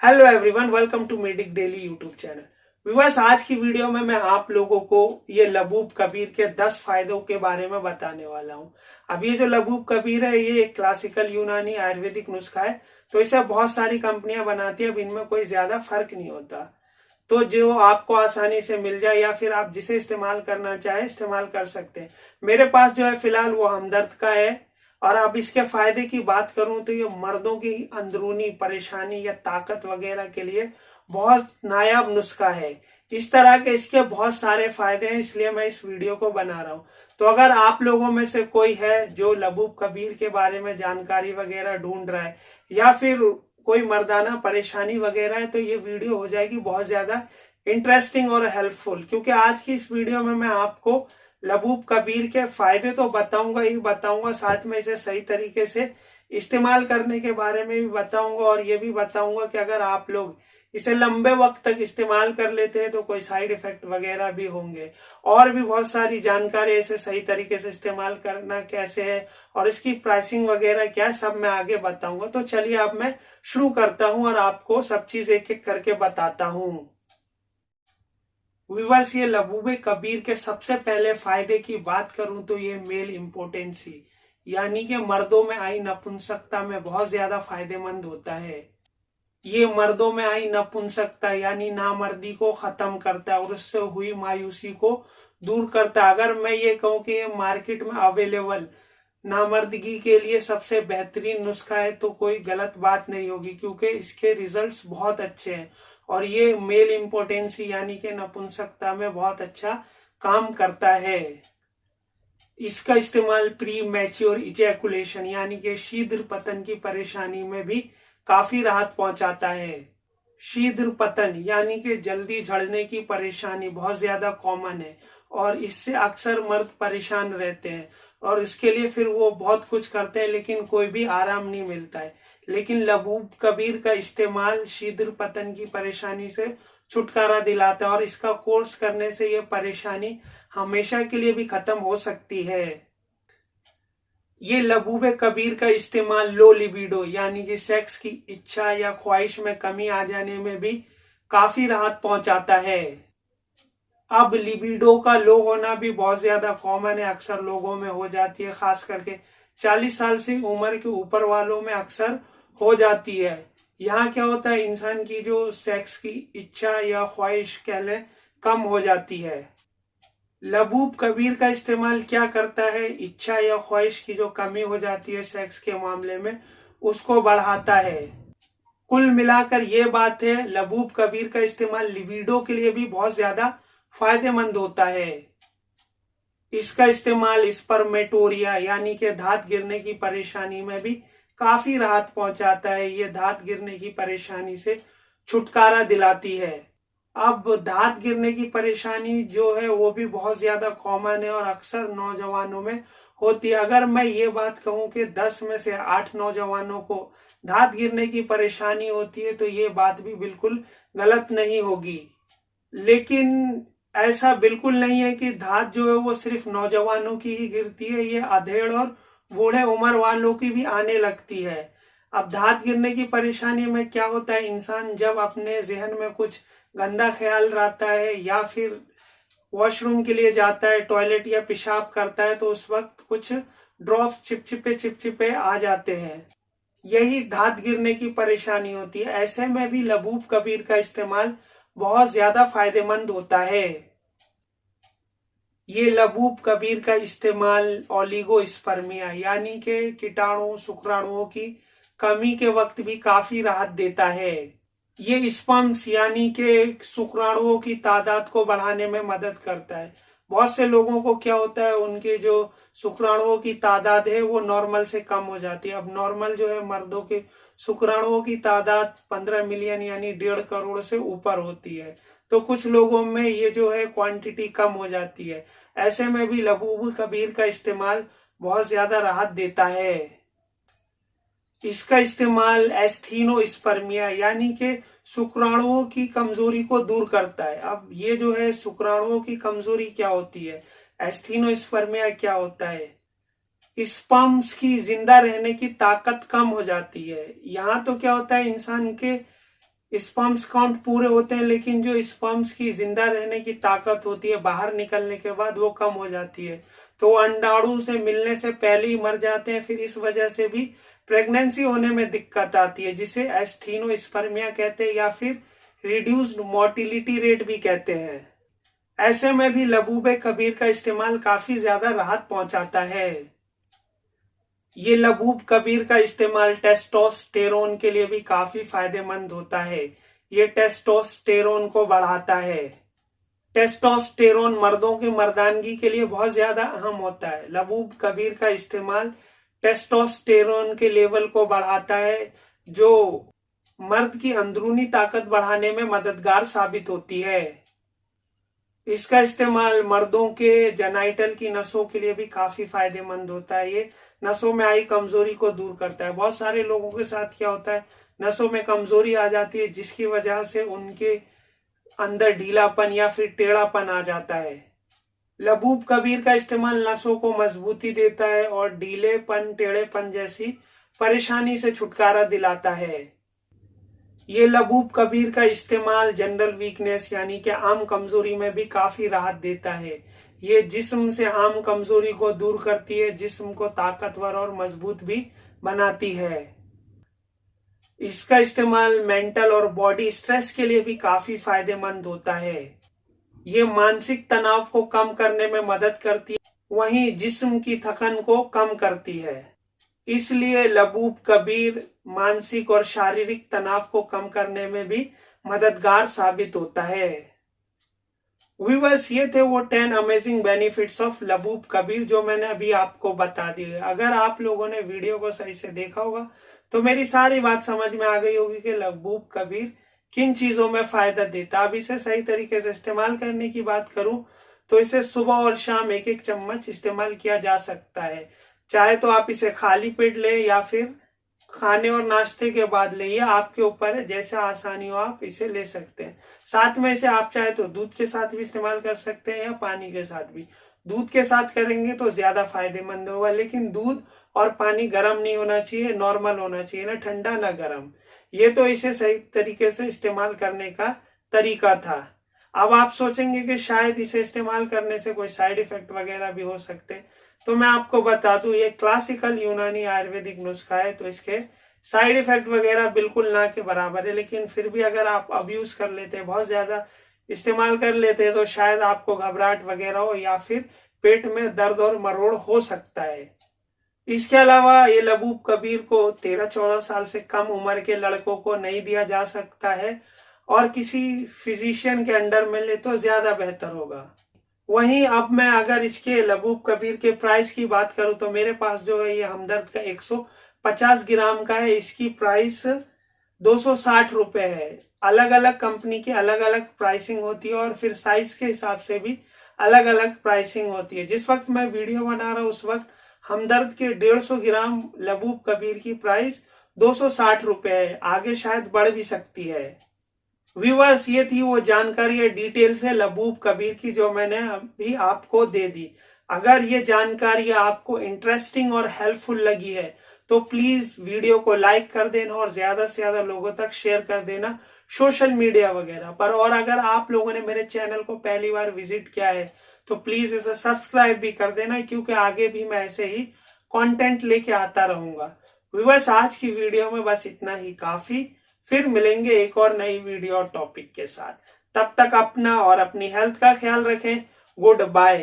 Hello everyone, welcome to medic daily YouTube channel. विवास, आज की वीडियो में मैं आप लोगों को ये लबूब कबीर के 10 फायदों के बारे में बताने वाला हूँ। अब ये जो लबूब कबीर है, ये एक क्लासिकल यूनानी आयुर्वेदिक नुस्खा है। तो इसे बहुत सारी कंपनियां बनाती है, अब इनमें कोई ज्यादा फर्क नहीं होता। तो जो आपको आसानी से मिल जाए या फिर आप जिसे इस्तेमाल करना चाहे इस्तेमाल कर सकते हैं। मेरे पास जो है फिलहाल वो हमदर्द का है। और अब इसके फायदे की बात करूं तो ये मर्दों की अंदरूनी परेशानी या ताकत वगैरह के लिए बहुत नायाब नुस्खा है। इस तरह के इसके बहुत सारे फायदे हैं, इसलिए मैं इस वीडियो को बना रहा हूं। तो अगर आप लोगों में से कोई है जो लबूब कबीर के बारे में जानकारी वगैरह ढूंढ रहा है या फिर कोई मर्दाना परेशानी वगैरह है, तो ये वीडियो हो जाएगी बहुत ज्यादा इंटरेस्टिंग और हेल्पफुल। क्योंकि आज की इस वीडियो में मैं आपको लबूब कबीर के फायदे तो बताऊंगा ही बताऊंगा, साथ में इसे सही तरीके से इस्तेमाल करने के बारे में भी बताऊंगा। और ये भी बताऊंगा कि अगर आप लोग इसे लंबे वक्त तक इस्तेमाल कर लेते हैं तो कोई साइड इफेक्ट वगैरह भी होंगे। और भी बहुत सारी जानकारी, इसे सही तरीके से इस्तेमाल करना कैसे है और इसकी प्राइसिंग वगैरह क्या है, सब मैं आगे बताऊंगा। तो चलिए अब मैं शुरू करता हूं और आपको सब चीज एक एक करके बताता हूं। व्यूअर्स, ये लबूबे कबीर के सबसे पहले फायदे की बात करूं तो ये मेल इम्पोर्टेंसी यानी कि मर्दों में आई नपुंसकता में बहुत ज्यादा फायदेमंद होता है। ये मर्दों में आई नपुंसकता यानी नामर्दी को खत्म करता है और उससे हुई मायूसी को दूर करता है। अगर मैं ये कहूँ कि ये मार्केट में अवेलेबल नामर्दगी के लिए सबसे बेहतरीन नुस्खा है तो कोई गलत बात नहीं होगी, क्योंकि इसके रिजल्ट्स बहुत अच्छे हैं और ये मेल इम्पोर्टेंसी यानी कि नपुंसकता में बहुत अच्छा काम करता है। इसका इस्तेमाल प्री मैच्योर इजैकुलेशन यानी कि शीघ्र पतन की परेशानी में भी काफी राहत पहुंचाता है। शीघ्र पतन यानी कि जल्दी झड़ने की परेशानी बहुत ज्यादा कॉमन है और इससे अक्सर मर्द परेशान रहते हैं और इसके लिए फिर वो बहुत कुछ करते हैं लेकिन कोई भी आराम नहीं मिलता है। लेकिन लबूब कबीर का इस्तेमाल शीघ्र पतन की परेशानी से छुटकारा दिलाता है और इसका कोर्स करने से ये परेशानी हमेशा के लिए भी खत्म हो सकती है। ये लबूबे कबीर का इस्तेमाल लो लिबिडो यानी कि सेक्स की इच्छा या ख्वाहिश में कमी आ जाने में भी काफी राहत पहुंचाता है। अब लिबिडो का लो होना भी बहुत ज्यादा कॉमन है, अक्सर लोगों में हो जाती है, खास करके 40 साल से उम्र के ऊपर वालों में अक्सर हो जाती है। यहाँ क्या होता है, इंसान की जो सेक्स की इच्छा या ख्वाहिश कह लें कम हो जाती है। लबूब कबीर का इस्तेमाल क्या करता है, इच्छा या ख्वाहिश की जो कमी हो जाती है सेक्स के मामले में उसको बढ़ाता है। कुल मिलाकर ये बात है, लबूब कबीर का इस्तेमाल लिबिडो के लिए भी बहुत ज्यादा फायदेमंद होता है। इसका इस्तेमाल स्पर्मेटोरिया यानी कि धात गिरने की परेशानी में भी काफी राहत पहुंचाता है। ये धात गिरने की परेशानी से छुटकारा दिलाती है। अब धात गिरने की परेशानी जो है वो भी बहुत ज्यादा कॉमन है और अक्सर नौजवानों में होती है। अगर मैं ये बात कहूं कि 10 में से 8 नौजवानों को धात गिरने की परेशानी होती है तो ये बात भी बिल्कुल गलत नहीं होगी। लेकिन ऐसा बिल्कुल नहीं है कि धात जो है वो सिर्फ नौजवानों की ही गिरती है, ये अधेड़ और बूढ़े उम्र वालों की भी आने लगती है। अब धात गिरने की परेशानी में क्या होता है, इंसान जब अपने जहन में कुछ गंदा ख्याल रहता है या फिर वॉशरूम के लिए जाता है, टॉयलेट या पेशाब करता है, तो उस वक्त कुछ ड्रॉप्स चिपचिपे चिपचिपे आ जाते हैं। यही धात गिरने की परेशानी होती है। ऐसे में भी लबूब कबीर का इस्तेमाल बहुत ज्यादा फायदेमंद होता है। ये लबूब कबीर का इस्तेमाल ओलिगोस्पर्मिया यानी कि कीटाणु शुक्राणुओं की कमी के वक्त भी काफी राहत देता है। ये स्पर्म्स यानी कि शुक्राणुओं की तादाद को बढ़ाने में मदद करता है। बहुत से लोगों को क्या होता है, उनके जो शुक्राणुओं की तादाद है वो नॉर्मल से कम हो जाती है। अब नॉर्मल जो है, मर्दों के शुक्राणुओं की तादाद 15 मिलियन यानी 1.5 करोड़ से ऊपर होती है। तो कुछ लोगों में ये जो है क्वांटिटी कम हो जाती है। ऐसे में भी लबूब कबीर का इस्तेमाल बहुत ज्यादा राहत देता है। इसका इस्तेमाल एस्थीनोस्पर्मिया यानी कि शुक्राणुओं की कमजोरी को दूर करता है। अब ये जो है शुक्राणुओं की कमजोरी क्या होती है, एस्थीनोस्पर्मिया क्या होता है, स्पर्म्स की जिंदा रहने की ताकत कम हो जाती है। यहाँ तो क्या होता है, इंसान के स्पर्म्स काउंट पूरे होते हैं, लेकिन जो स्पर्म्स की जिंदा रहने की ताकत होती है बाहर निकलने के बाद वो कम हो जाती है, तो वो अंडाणु से मिलने से पहले ही मर जाते हैं। फिर इस वजह से भी प्रेगनेंसी होने में दिक्कत आती है, जिसे एस्थीनोस्पर्मिया कहते हैं या फिर रिड्यूस्ड मोटिलिटी रेट भी कहते हैं। ऐसे में भी लबूबे कबीर का इस्तेमाल काफी ज्यादा राहत पहुंचाता है। ये लबूब कबीर का इस्तेमाल टेस्टोस्टेरोन के लिए भी काफी फायदेमंद होता है। ये टेस्टोस्टेरोन को बढ़ाता है। टेस्टोस्टेरोन मर्दों की मर्दानगी के लिए बहुत ज्यादा अहम होता है। लबूब कबीर का इस्तेमाल टेस्टोस्टेरोन के लेवल को बढ़ाता है, जो मर्द की अंदरूनी ताकत बढ़ाने में मददगार साबित होती है। इसका इस्तेमाल मर्दों के जेनाइटल की नसों के लिए भी काफी फायदेमंद होता है। ये नसों में आई कमजोरी को दूर करता है। बहुत सारे लोगों के साथ क्या होता है, नसों में कमजोरी आ जाती है, जिसकी वजह से उनके अंदर ढीलापन या फिर टेढ़ापन आ जाता है। लबूब कबीर का इस्तेमाल नसों को मजबूती देता है और ढीलेपन, टेढ़ेपन जैसी परेशानी से छुटकारा दिलाता है। ये लबूब कबीर का इस्तेमाल जनरल वीकनेस यानी कि आम कमजोरी में भी काफी राहत देता है। ये जिस्म से आम कमजोरी को दूर करती है, जिस्म को ताकतवर और मजबूत भी बनाती है। इसका इस्तेमाल मेंटल और बॉडी स्ट्रेस के लिए भी काफी फायदेमंद होता है। ये मानसिक तनाव को कम करने में मदद करती है, वहीं जिस्म की थकन को कम करती है। इसलिए लबूब कबीर मानसिक और शारीरिक तनाव को कम करने में भी मददगार साबित होता है। व्यूअर्स, ये थे वो 10 अमेजिंग बेनिफिट्स ऑफ लबूब कबीर जो मैंने अभी आपको बता दिए। अगर आप लोगों ने वीडियो को सही से देखा होगा तो मेरी सारी बात समझ में आ गई होगी कि लबूब कबीर किन चीजों में फायदा देता। अब इसे सही तरीके से इस्तेमाल करने की बात करूं तो इसे सुबह और शाम 1-1 चम्मच इस्तेमाल किया जा सकता है। चाहे तो आप इसे खाली पेट ले या फिर खाने और नाश्ते के बाद ले, ये आपके ऊपर है, जैसे आसानी हो आप इसे ले सकते हैं। साथ में इसे आप चाहे तो दूध के साथ भी इस्तेमाल कर सकते हैं या पानी के साथ भी। दूध के साथ करेंगे तो ज्यादा फायदेमंद होगा, लेकिन दूध और पानी गर्म नहीं होना चाहिए, नॉर्मल होना चाहिए, ना ठंडा ना गर्म। ये तो इसे सही तरीके से इस्तेमाल करने का तरीका था। अब आप सोचेंगे कि शायद इसे इस्तेमाल करने से कोई साइड इफेक्ट वगैरह भी हो सकते हैं, तो मैं आपको बता दूं ये क्लासिकल यूनानी आयुर्वेदिक नुस्खा है, तो इसके साइड इफेक्ट वगैरह बिल्कुल ना के बराबर है। लेकिन फिर भी अगर आप अब्यूज कर लेते हैं, बहुत ज्यादा इस्तेमाल कर लेते हैं, तो शायद आपको घबराहट वगैरह हो या फिर पेट में दर्द और मरोड़ हो सकता है। इसके अलावा ये लबूब कबीर को 13-14 साल से कम उम्र के लड़कों को नहीं दिया जा सकता है, और किसी फिजिशियन के अंडर में ले तो ज्यादा बेहतर होगा। वहीं अब मैं अगर इसके लबूब कबीर के प्राइस की बात करूं तो मेरे पास जो है ये हमदर्द का 150 ग्राम का है। इसकी प्राइस 260 रुपए है। अलग अलग कंपनी की अलग अलग प्राइसिंग होती है और फिर साइज के हिसाब से भी अलग अलग प्राइसिंग होती है। जिस वक्त मैं वीडियो बना रहा हूं उस वक्त हमदर्द के 150 ग्राम लबूब कबीर की प्राइस 260 रुपए है, आगे शायद बढ़ भी सकती है। व्यूअर्स, ये थी वो जानकारी डिटेल से लबूब कबीर की जो मैंने अभी आपको दे दी। अगर ये जानकारी आपको इंटरेस्टिंग और हेल्पफुल लगी है तो प्लीज वीडियो को लाइक कर देना और ज्यादा से ज्यादा लोगों तक शेयर कर देना सोशल मीडिया वगैरह पर। और अगर आप लोगों ने मेरे चैनल को पहली बार विजिट किया है तो प्लीज इसे सब्सक्राइब भी कर देना, क्योंकि आगे भी मैं ऐसे ही कंटेंट लेके आता रहूंगा। व्यूअर्स, आज की वीडियो में बस इतना ही काफी। फिर मिलेंगे एक और नई वीडियो और टॉपिक के साथ। तब तक अपना और अपनी हेल्थ का ख्याल रखें। Good bye.